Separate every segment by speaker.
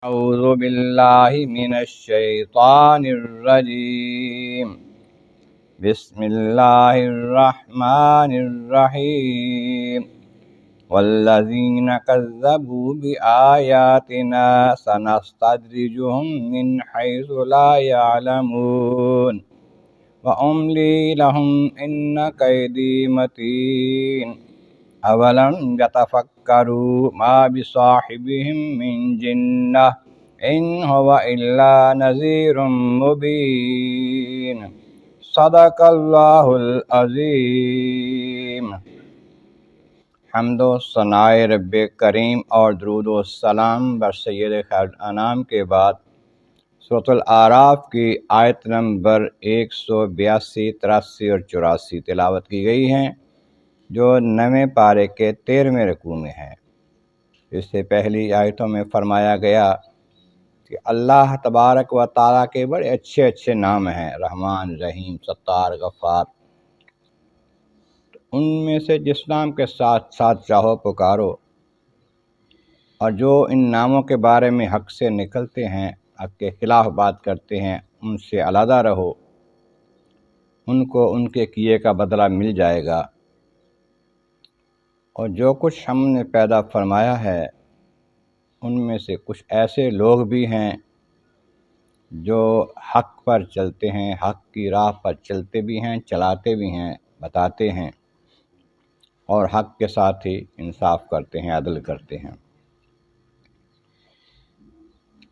Speaker 1: أعوذ بالله من الشيطان الرجيم. بسم الله الرحمن الرحيم. والذين كذبوا بآياتنا سنستدرجهم من حيث لا يعلمون وأملي لهم إن كيدي متين. أولم يتفكروا ما بصاحبهم من جنة إن هو إلا نذير مبين. صدق اللہ العظیم. حمد و ثناء رب کریم اور درود و سلام بر سید خیر الانام کے بعد سورۃ الاعراف کی آیت نمبر 182، 83 اور 84 تلاوت کی گئی ہیں، جو 9ویں پارے کے 13ویں رکوع میں ہیں۔ اس سے پہلی آیتوں میں فرمایا گیا کہ اللہ تبارک و تعالیٰ کے بڑے اچھے اچھے نام ہیں، رحمان، رحیم، ستار، غفار۔ ان میں سے جس نام کے ساتھ ساتھ چاہو پکارو، اور جو ان ناموں کے بارے میں حق سے نکلتے ہیں، حق کے خلاف بات کرتے ہیں، ان سے علیحدہ رہو، ان کو ان کے کیے کا بدلہ مل جائے گا۔ اور جو کچھ ہم نے پیدا فرمایا ہے، ان میں سے کچھ ایسے لوگ بھی ہیں جو حق پر چلتے ہیں، حق کی راہ پر چلتے بھی ہیں، چلاتے بھی ہیں، بتاتے ہیں، اور حق کے ساتھ ہی انصاف کرتے ہیں، عدل کرتے ہیں۔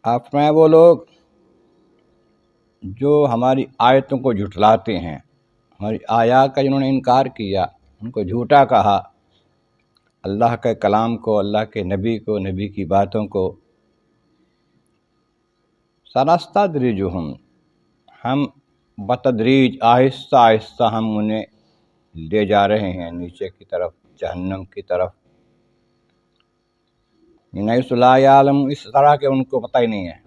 Speaker 1: آپ میں وہ لوگ جو ہماری آیتوں کو جھٹلاتے ہیں، ہماری آیات کا جنہوں نے انکار کیا، ان کو جھوٹا کہا، اللہ کے کلام کو، اللہ کے نبی کو، نبی کی باتوں کو، سنستدرجہم، ہم بتدریج آہستہ آہستہ ہم انہیں لے جا رہے ہیں نیچے کی طرف، جہنم کی طرف۔ من حیث لا یعلم، اس طرح کہ ان کو پتہ ہی نہیں ہے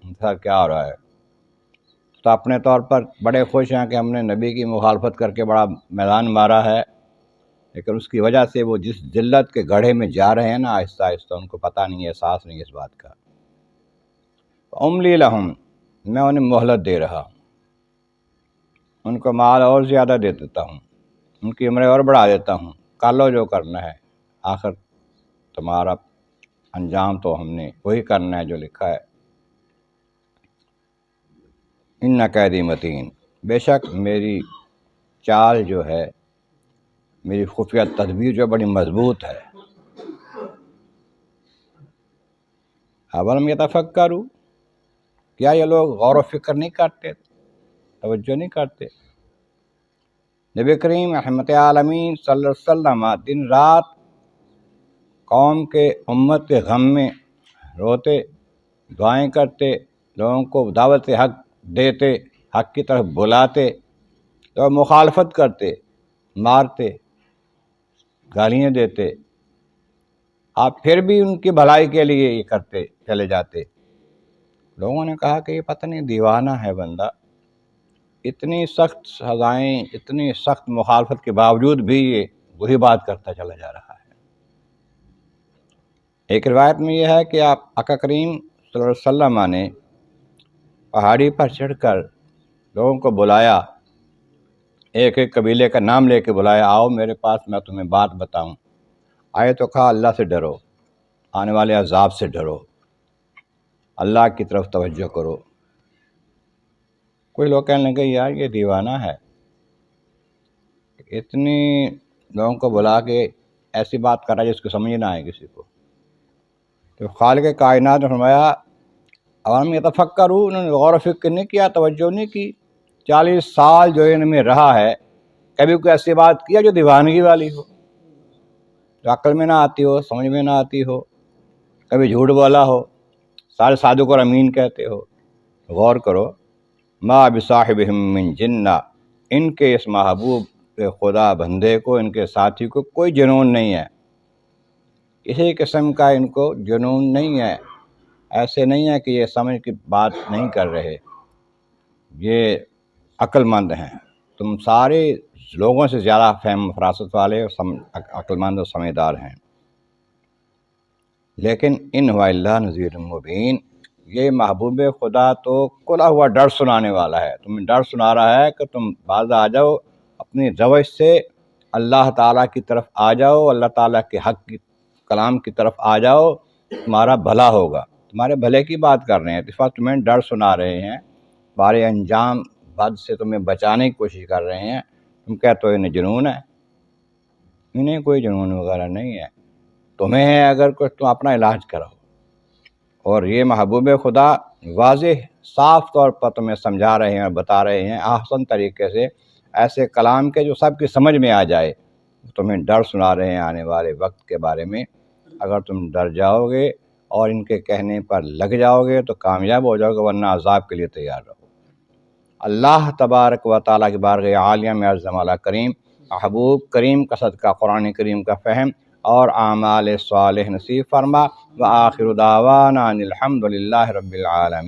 Speaker 1: ان کا کیا ہو رہا ہے۔ تو اپنے طور پر بڑے خوش ہیں کہ ہم نے نبی کی مخالفت کر کے بڑا میدان مارا ہے، لیکن اس کی وجہ سے وہ جس ذلت کے گڑھے میں جا رہے ہیں نا، آہستہ آہستہ ان کو پتہ نہیں ہے، احساس نہیں ہے اس بات کا۔ املی لہم، میں انہیں مہلت دے رہا ہوں، ان کو مال اور زیادہ دے دیتا ہوں، ان کی عمریں اور بڑھا دیتا ہوں، کر لو جو کرنا ہے، آخر تمہارا انجام تو ہم نے وہی کرنا ہے جو لکھا ہے۔ ان کیدی متین، بے شک میری چال جو ہے، میری خفیہ تدبیر جو بڑی مضبوط ہے۔ اولم یتفکروا، کیا یہ لوگ غور و فکر نہیں کرتے، توجہ نہیں کرتے؟ نبی کریم رحمت عالمین صلی اللہ علیہ وسلم دن رات قوم کے، امت کے غم میں روتے، دعائیں کرتے، لوگوں کو دعوت حق دیتے، حق کی طرف بلاتے، تو مخالفت کرتے، مارتے، گالیاں دیتے، آپ پھر بھی ان کی بھلائی کے لیے یہ کرتے چلے جاتے۔ لوگوں نے کہا کہ یہ پتہ نہیں دیوانہ ہے بندہ، اتنی سخت سزائیں، اتنی سخت مخالفت کے باوجود بھی یہ وہی بات کرتا چلا جا رہا ہے۔ ایک روایت میں یہ ہے کہ آپ آقا کریم صلی اللہ علیہ وسلم نے پہاڑی پر چڑھ کر لوگوں کو بلایا، ایک ایک قبیلے کا نام لے کے بلایا، آؤ میرے پاس، میں تمہیں بات بتاؤں۔ آئے تو کہا اللہ سے ڈرو، آنے والے عذاب سے ڈرو، اللہ کی طرف توجہ کرو۔ کوئی لوگ کہنے لگے یار یہ دیوانہ ہے، اتنی لوگوں کو بلا کے ایسی بات کر رہا ہے جس کو سمجھ نہ آئے کسی کو۔ تو خالق کائنات نے فرمایا اولم یتفکروا، انہوں نے غور و فکر نہیں کیا، توجہ نہیں کی۔ 40 سال جو ان میں رہا ہے، کبھی کوئی ایسی بات کیا جو دیوانگی والی ہو، جو عقل میں نہ آتی ہو، سمجھ میں نہ آتی ہو، کبھی جھوٹ بولا ہو، سارے صادق اور امین کہتے ہو؟ غور کرو، ما بصاحبہم من جنہ، ان کے اس محبوب خدا بندے کو، ان کے ساتھی کو کوئی جنون نہیں ہے، کسی قسم کا ان کو جنون نہیں ہے، ایسے نہیں ہے کہ یہ سمجھ کی بات نہیں کر رہے، یہ عقل مند ہیں۔ تم سارے لوگوں سے زیادہ فہم فراست والے اور عقل مند اور سمجھدار ہیں۔ لیکن ان ہوا الا نذیر مبین، یہ محبوب خدا تو کھلا ہوا ڈر سنانے والا ہے، تمہیں ڈر سنا رہا ہے کہ تم باز آ جاؤ اپنی روش سے، اللہ تعالیٰ کی طرف آ جاؤ، اللہ تعالیٰ کے حق کی کلام کی طرف آ جاؤ، تمہارا بھلا ہوگا، تمہارے بھلے کی بات کر رہے ہیں، اس وقت تمہیں ڈر سنا رہے ہیں، بارے انجام بد سے تمہیں بچانے کی کوشش کر رہے ہیں، تم کہتے ہو انہیں جنون ہے، انہیں کوئی جنون وغیرہ نہیں ہے، تمہیں ہے اگر کچھ تم اپنا علاج کرو۔ اور یہ محبوب خدا واضح صاف طور پر تمہیں سمجھا رہے ہیں اور بتا رہے ہیں احسن طریقے سے، ایسے کلام کے جو سب کی سمجھ میں آ جائے، تمہیں ڈر سنا رہے ہیں آنے والے وقت کے بارے میں، اگر تم ڈر جاؤ گے اور ان کے کہنے پر لگ جاؤ گے تو کامیاب ہو جاؤ گے، ورنہ عذاب کے لیے تیار رہو۔ اللہ تبارک و تعالیٰ کی بارگاہ عالیہ میں عرض مولا کریم، محبوب کریم کا صدقہ قرآن کریم کا فہم اور اعمال صالح نصیب فرما، وآخر دعوانا ان الحمد للہ رب العالمین۔